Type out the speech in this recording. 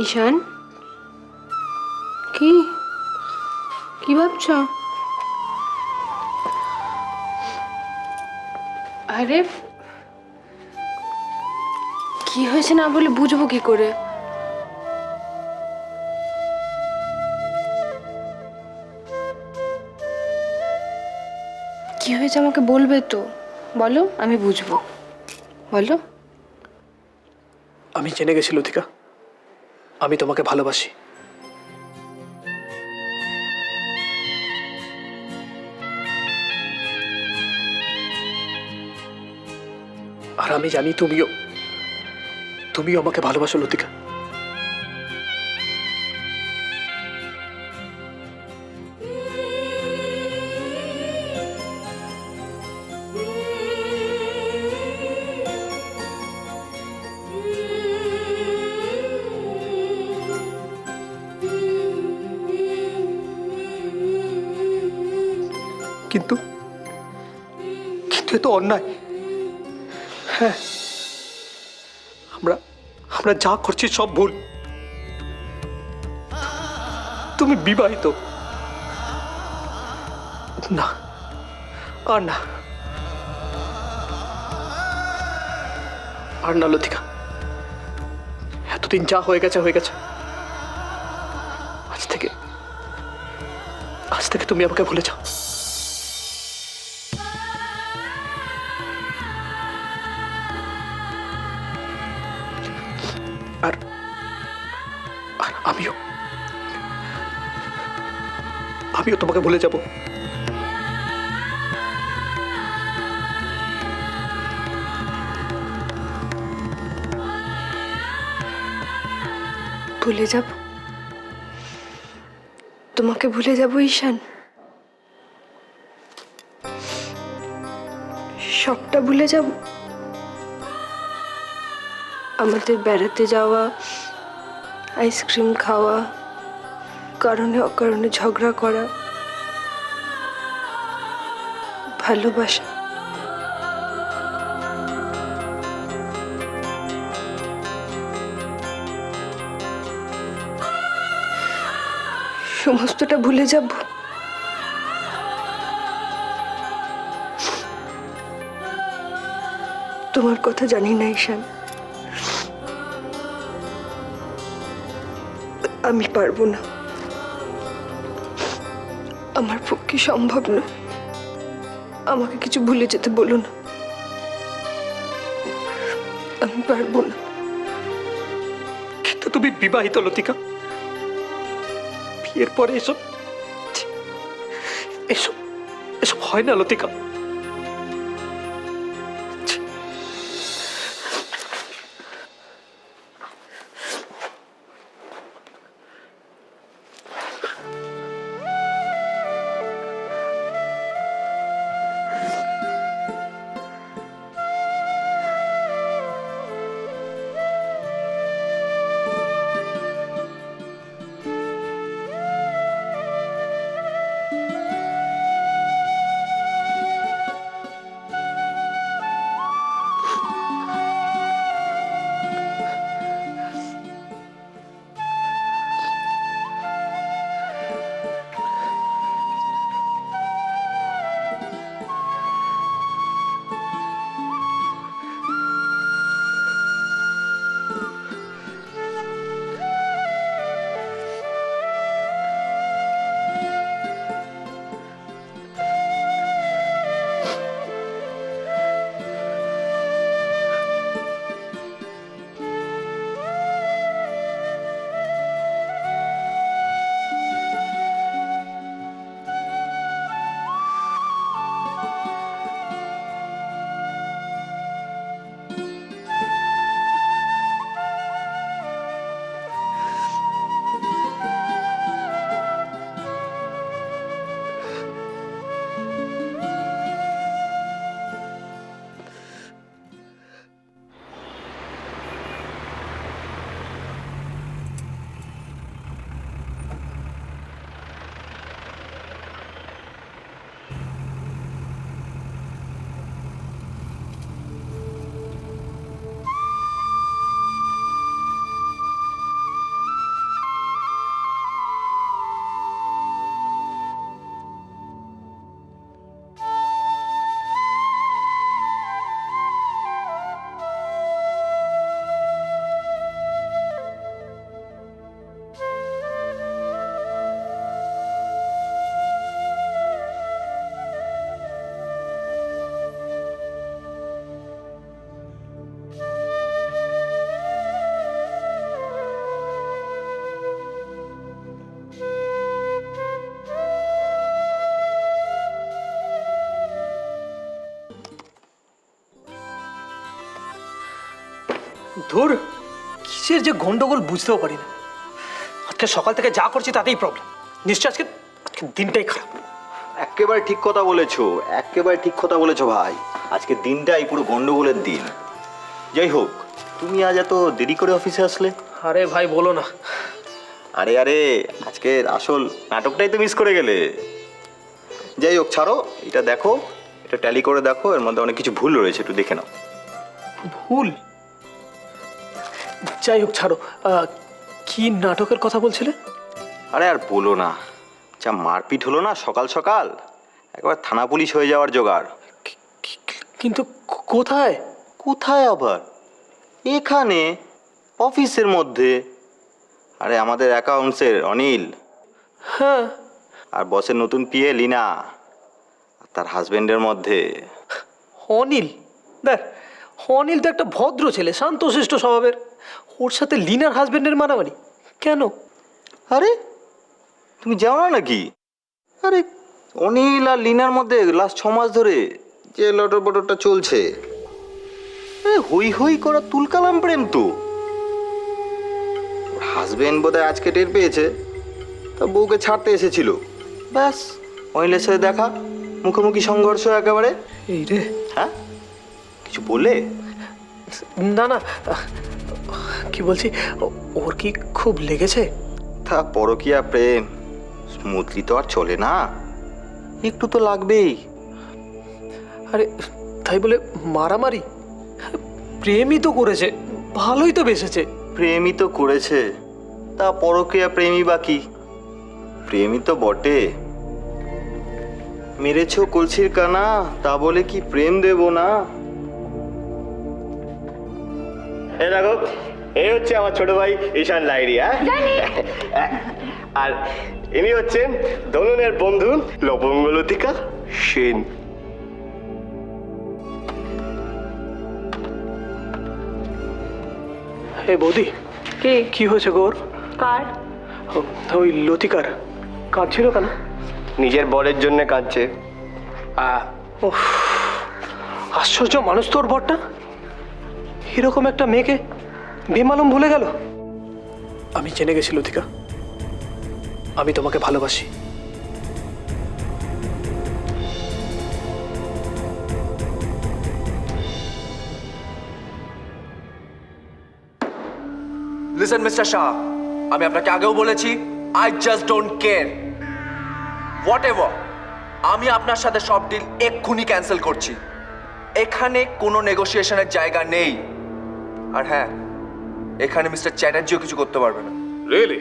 ঈশান, কি কি ভাবছ? আরে কি হয়েছে না বলে বুঝবো কি করে? কি হয়েছে আমাকে বলবে তো? বলো, আমি বুঝবো। বলো। আমি জেনে গেছি লতিকা, আমি তোমাকে ভালোবাসি। আর আমি জানি তুমিও তুমিও আমাকে ভালোবাসো লতিকা। কিন্তু কিন্তু এ তো অন্যায়। হ্যাঁ, আমরা আমরা যা করছি সব ভুল। তুমি বিবাহিত না, আর না, আর না লতিকা। এতদিন যা হয়ে গেছে হয়ে গেছে। আজ থেকে তুমি আমাকে ভুলে যাও। আর আর আমিও আমিও তোমাকে ভুলে যাব। ভুলে যাব? তোমাকে ভুলে যাব ঈশান? সবটা ভুলে যাব? আমাদের বেড়াতে যাওয়া, আইসক্রিম খাওয়া, কারণে অকারণে ঝগড়া করা, ভালোবাসা, সমস্তটা ভুলে যাব? তোমার কথা জানি না ঈশান, আমি পারবো না। আমার পক্ষে সম্ভব না। আমাকে কিছু ভুলে যেতে বলো না, আমি পারবো না। কিন্তু তুমি বিবাহিত লতিকা। বিয়ের পরে এসব এসব এসব হয় না লতিকা। ধুর, কিসের যে গন্ডগোল বুঝতেও পারি না। আজকে সকাল থেকে যা করছি তাতেই প্রবলেম। নিশ্চয় আজকে আজকে দিনটাই খারাপ। একেবারে ঠিক কথা বলেছো, একেবারে ঠিক কথা বলেছো ভাই। আজকে দিনটাই পুরো গন্ডগোলের দিন। যাই হোক, তুমি আজ এত দেরি করে অফিসে আসলে? আরে ভাই বলো না, আরে আরে, আজকের আসল নাটকটাই তো মিস করে গেলে। যাই হোক, ছাড়ো, এটা দেখো, এটা ট্যালি করে দেখো, এর মধ্যে অনেক কিছু ভুল রয়েছে, একটু দেখে নাও। ভুল? যাই হোক ছাড়ো, কি নাটকের কথা বলছিলে? আরে আর বলো না, যা মারপিট হলো না সকাল সকাল, একবার থানা পুলিশ হয়ে যাওয়ার জোগাড়। কিন্তু কোথায়? কোথায় আবার? এখানে, অফিসের মধ্যে। আরে আমাদের অ্যাকাউন্টসের অনিল, হ্যাঁ, আর বসের নতুন পিএ লিনা, আর তার হাজবেন্ডের মধ্যে। অনিল? দেখ, অনিল তো একটা ভদ্র ছেলে, শান্তশিষ্ট স্বভাবের। ওর সাথে লিনার হাজবেন্ডের মারামারি কেন? আরে তুমি জানো না নাকি? আরে অনিল আর লিনার মধ্যে লাস্ট 6 মাস ধরে যে লটর বটরটা চলছে, হই হই করা তুলকালাম প্রেম তো। হাজবেন্ড বোধহয় আজকে টের পেয়েছে, তা বউকে ছাড়তে এসেছিল। ব্যাস, অনিলের সাথে দেখা, মুখোমুখি সংঘর্ষ একেবারে। এই রে! হ্যাঁ, কিছু বললে? না না, কি বলছি, ওর কি খুব লেগেছে? তা পরকীয়া প্রেম স্মুথলি তো আর চলে না, একটু তো লাগবেই। আরে তাই বলে মারামারি? প্রেমই তো করেছে, ভালোই তো বেসেছে। প্রেমই তো করেছে, তা পরকীয়া প্রেমই বা কি? প্রেমই তো বটে। মেরেছো কলসির কানা, তা বলে কি প্রেম দেব না? এই দেখো, এই হচ্ছে আমার ছোট ভাই ঈশান লাইরি। আর ইনি হচ্ছেন দোলনের বন্ধু লবঙ্গলতিকা সেন। হে বৌদি, কে? কি হয়েছে গোর? কার? ওই লতিকার কাঁদছিল কেন? নিজের বরের জন্য কাঁদছে। উফ, আশ্চর্য মানুষ তোর বরটা, এরকম একটা মেয়েকে বেমালুম ভুলে গেল। আমি জেনে গেছি লতিকা, আমি তোমাকে ভালোবাসি। লিসেন মিস্টার শাহ, আমি আপনাকে আগেও বলেছি, I just don't care what ever. আমি আপনার সাথে সব ডিল এক্ষুনি ক্যান্সেল করছি। এখানে কোনো নেগোসিয়েশনের জায়গা নেই। আর হ্যাঁ, এখানে মিস্টার চ্যাটার্জিও কিছু করতে পারবে না। রিয়েলি?